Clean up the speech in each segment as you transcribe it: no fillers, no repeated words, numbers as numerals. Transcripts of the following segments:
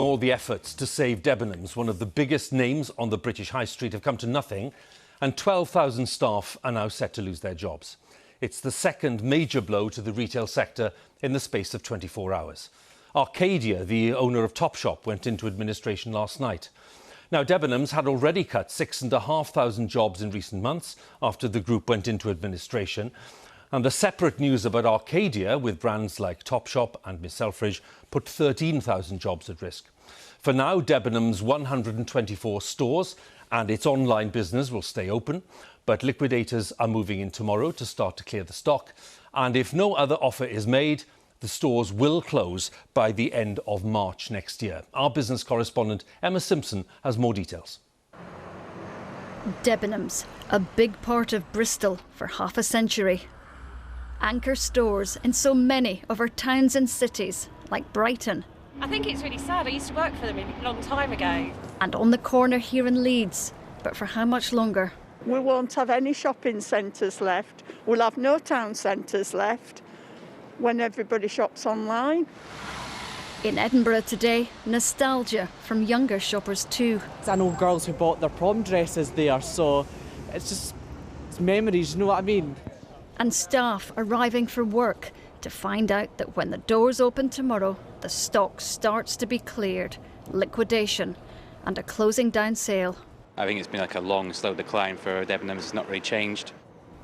All the efforts to save Debenhams, one of the biggest names on the British high street, have come to nothing, and 12,000 staff are now set to lose their jobs. It's the second major blow to the retail sector in the space of 24 hours. Arcadia, the owner of Topshop, went into administration last night. Now, Debenhams had already cut 6,500 jobs in recent months after the group went into administration. And the separate news about Arcadia, with brands like Topshop and Miss Selfridge, put 13,000 jobs at risk. For now, Debenhams' 124 stores and its online business will stay open, but liquidators are moving in tomorrow to start to clear the stock. And if no other offer is made, the stores will close by the end of March next year. Our business correspondent Emma Simpson has more details. Debenhams, a big part of Bristol for half a century. Anchor stores in so many of our towns and cities, like Brighton. I think it's really sad. I used to work for them a long time ago. And on the corner here in Leeds. But for how much longer? We won't have any shopping centres left. We'll have no town centres left when everybody shops online. In Edinburgh today, nostalgia from younger shoppers too. I know girls who bought their prom dresses there, so it's memories, you know what I mean? And staff arriving for work to find out that when the doors open tomorrow, the stock starts to be cleared, liquidation and a closing down sale. I think it's been like a long, slow decline for Debenhams. It's not really changed.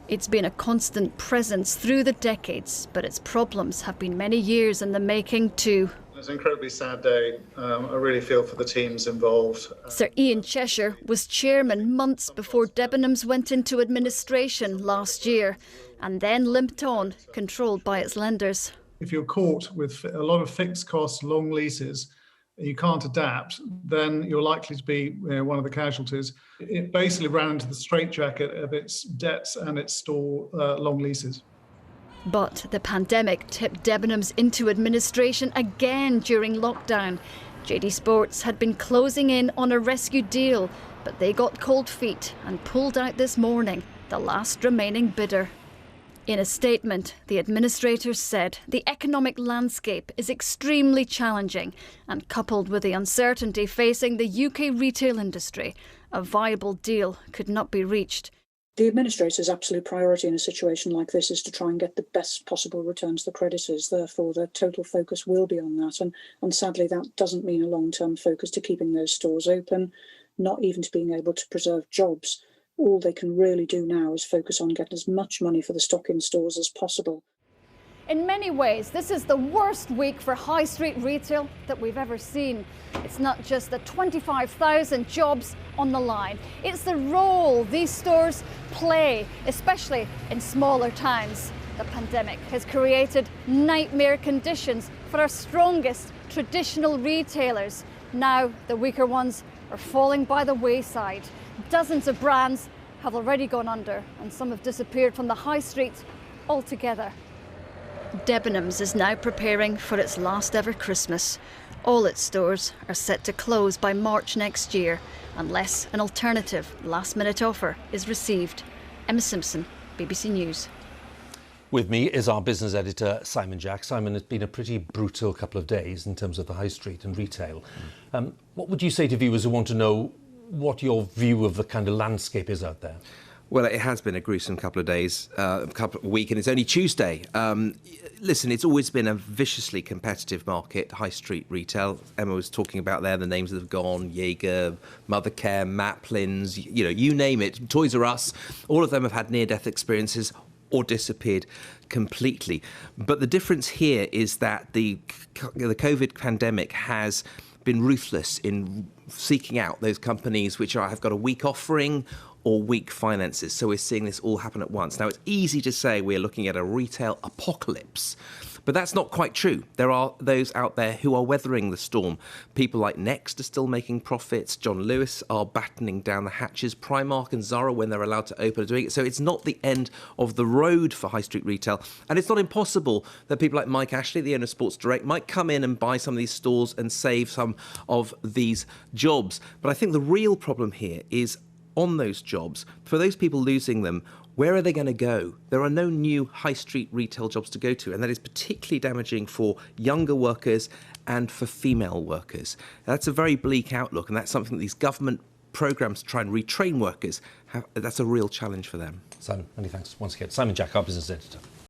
It's been a constant presence through the decades, but its problems have been many years in the making too. It's an incredibly sad day. I really feel for the teams involved. Sir Ian Cheshire was chairman months before Debenhams went into administration last year and then limped on, controlled by its lenders. If you're caught with a lot of fixed costs, long leases, and you can't adapt, then you're likely to be one of the casualties. It basically ran into the straitjacket of its debts and its store long leases. But the pandemic tipped Debenhams into administration again during lockdown. JD Sports had been closing in on a rescue deal, but they got cold feet and pulled out this morning, the last remaining bidder. In a statement, the administrators said the economic landscape is extremely challenging and coupled with the uncertainty facing the UK retail industry, a viable deal could not be reached. The administrator's absolute priority in a situation like this is to try and get the best possible returns to the creditors. Therefore, the total focus will be on that. And sadly, that doesn't mean a long-term focus to keeping those stores open, not even to being able to preserve jobs. All they can really do now is focus on getting as much money for the stock in stores as possible. In many ways, this is the worst week for high street retail that we've ever seen. It's not just the 25,000 jobs on the line. It's the role these stores play, especially in smaller towns. The pandemic has created nightmare conditions for our strongest traditional retailers. Now the weaker ones are falling by the wayside. Dozens of brands have already gone under and some have disappeared from the high street altogether. Debenhams is now preparing for its last ever Christmas. All its stores are set to close by March next year unless an alternative last-minute offer is received. Emma Simpson, BBC News. With me is our business editor, Simon Jack. Simon, it's been a pretty brutal couple of days in terms of the high street and retail. What would you say to viewers who want to know what your view of the kind of landscape is out there? Well, it has been a gruesome couple of days, week, and it's only Tuesday. Listen, it's always been a viciously competitive market, high street retail. Emma was talking about there the names that have gone: Jaeger, Mothercare, Maplin's, you name it, Toys R Us. All of them have had near-death experiences or disappeared completely. But the difference here is that the COVID pandemic has been ruthless in seeking out those companies which have got a weak offering or weak finances. So we're seeing this all happen at once. Now, it's easy to say we're looking at a retail apocalypse, but that's not quite true. There are those out there who are weathering the storm. People like Next are still making profits. John Lewis are battening down the hatches. Primark and Zara, when they're allowed to open, are doing it. So it's not the end of the road for high street retail. And it's not impossible that people like Mike Ashley, the owner of Sports Direct, might come in and buy some of these stores and save some of these jobs. But I think the real problem here is on those jobs, for those people losing them, Where are they going to go? There are no new high street retail jobs to go to, and that is particularly damaging for younger workers and for female workers. That's a very bleak outlook, and that's something that these government programmes to try and retrain workers, that's a real challenge for them. Simon, many thanks once again. Simon Jack, our business editor.